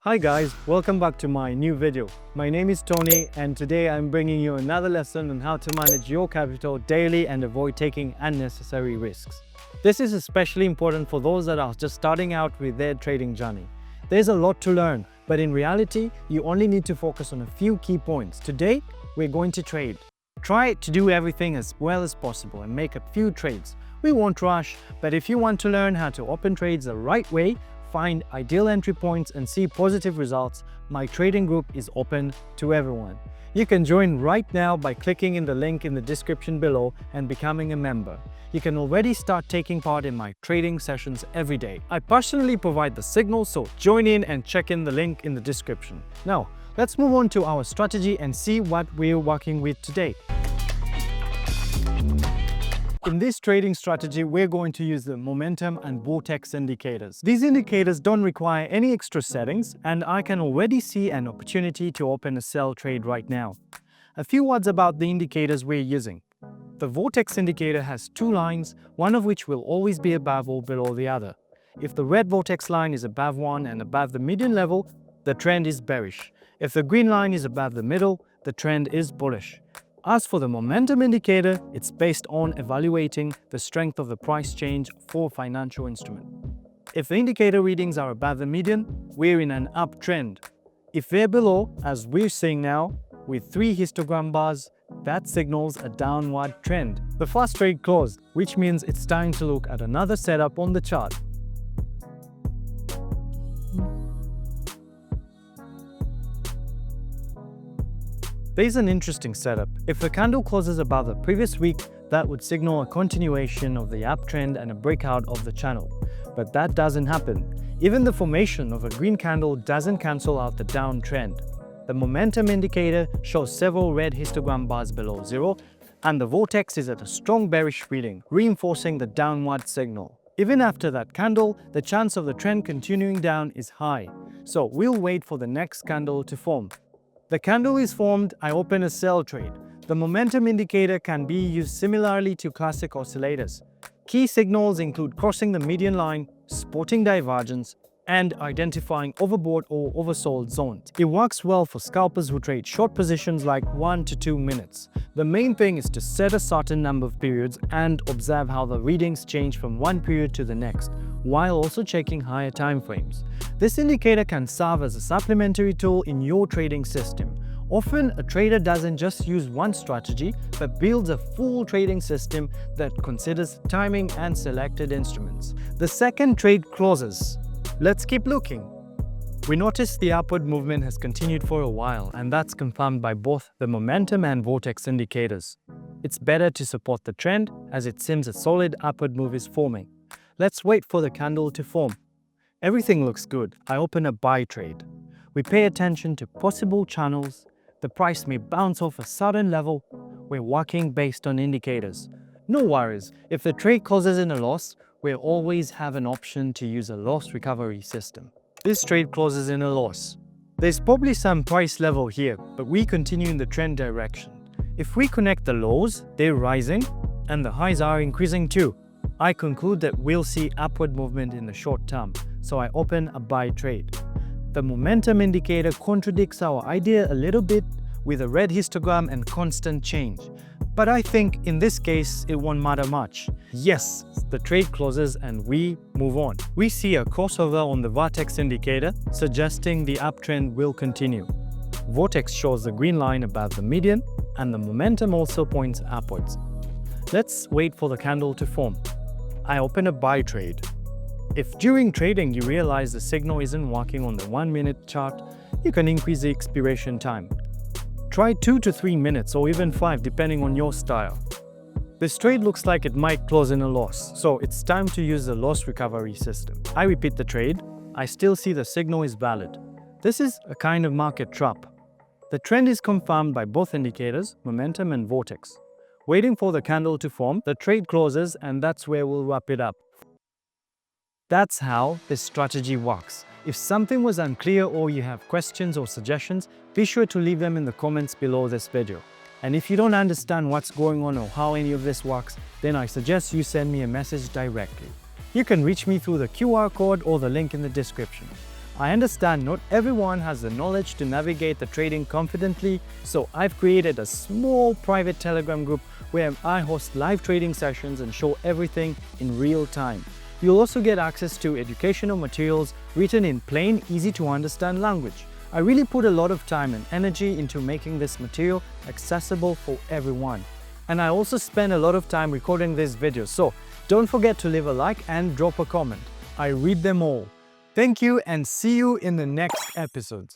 Hi guys, welcome back to my new video. My name is Tony and today I'm bringing you another lesson on how to manage your capital daily and avoid taking unnecessary risks. This is especially important for those that are just starting out with their trading journey. There's a lot to learn, but in reality, you only need to focus on a few key points. Today, we're going to trade. Try to do everything as well as possible and make a few trades. We won't rush, but if you want to learn how to open trades the right way, find ideal entry points and see positive results, my trading group is open to everyone. You can join right now by clicking in the link in the description below and becoming a member. You can already start taking part in my trading sessions every day. I personally provide the signal, so join in and check in the link in the description. Now, let's move on to our strategy and see what we're working with today. In this trading strategy, we're going to use the momentum and vortex indicators. These indicators don't require any extra settings, and I can already see an opportunity to open a sell trade right now. A few words about the indicators we're using. The vortex indicator has two lines, one of which will always be above or below the other. If the red vortex line is above one and above the median level, the trend is bearish. If the green line is above the middle, the trend is bullish. As for the momentum indicator, it's based on evaluating the strength of the price change for a financial instrument. If the indicator readings are above the median, we're in an uptrend. If they're below, as we're seeing now, with 3 histogram bars, that signals a downward trend. The first trade closed, which means it's time to look at another setup on the chart. There's an interesting setup. If the candle closes above the previous week, that would signal a continuation of the uptrend and a breakout of the channel. But that doesn't happen. Even the formation of a green candle doesn't cancel out the downtrend. The momentum indicator shows several red histogram bars below zero, and the vortex is at a strong bearish reading, reinforcing the downward signal. Even after that candle, the chance of the trend continuing down is high. So we'll wait for the next candle to form. The candle is formed, I open a sell trade. The momentum indicator can be used similarly to classic oscillators. Key signals include crossing the median line, spotting divergence, and identifying overbought or oversold zones. It works well for scalpers who trade short positions like 1 to 2 minutes. The main thing is to set a certain number of periods and observe how the readings change from one period to the next, while also checking higher time frames. This indicator can serve as a supplementary tool in your trading system. Often, a trader doesn't just use one strategy, but builds a full trading system that considers timing and selected instruments. The second trade closes. Let's keep looking. We notice the upward movement has continued for a while, and that's confirmed by both the momentum and vortex indicators. It's better to support the trend, as it seems a solid upward move is forming. Let's wait for the candle to form. Everything looks good. I open a buy trade. We pay attention to possible channels. The price may bounce off a sudden level. We're working based on indicators. No worries. If the trade closes in a loss, we'll always have an option to use a loss recovery system. This trade closes in a loss. There's probably some price level here, but we continue in the trend direction. If we connect the lows, they're rising, and the highs are increasing too. I conclude that we'll see upward movement in the short term, so I open a buy trade. The momentum indicator contradicts our idea a little bit with a red histogram and constant change. But I think in this case, it won't matter much. Yes, the trade closes and we move on. We see a crossover on the Vortex indicator, suggesting the uptrend will continue. Vortex shows the green line above the median, and the momentum also points upwards. Let's wait for the candle to form. I open a buy trade. If during trading you realize the signal isn't working on the 1-minute chart, you can increase the expiration time. Try 2 to 3 minutes or even 5 depending on your style. This trade looks like it might close in a loss, so it's time to use the loss recovery system. I repeat the trade. I still see the signal is valid. This is a kind of market trap. The trend is confirmed by both indicators, momentum and vortex. Waiting for the candle to form, the trade closes, and that's where we'll wrap it up. That's how this strategy works. If something was unclear or you have questions or suggestions, be sure to leave them in the comments below this video. And if you don't understand what's going on or how any of this works, then I suggest you send me a message directly. You can reach me through the QR code or the link in the description. I understand not everyone has the knowledge to navigate the trading confidently, so I've created a small private Telegram group where I host live trading sessions and show everything in real time. You'll also get access to educational materials written in plain, easy to understand language. I really put a lot of time and energy into making this material accessible for everyone. And I also spend a lot of time recording these videos, so don't forget to leave a like and drop a comment. I read them all. Thank you and see you in the next episode.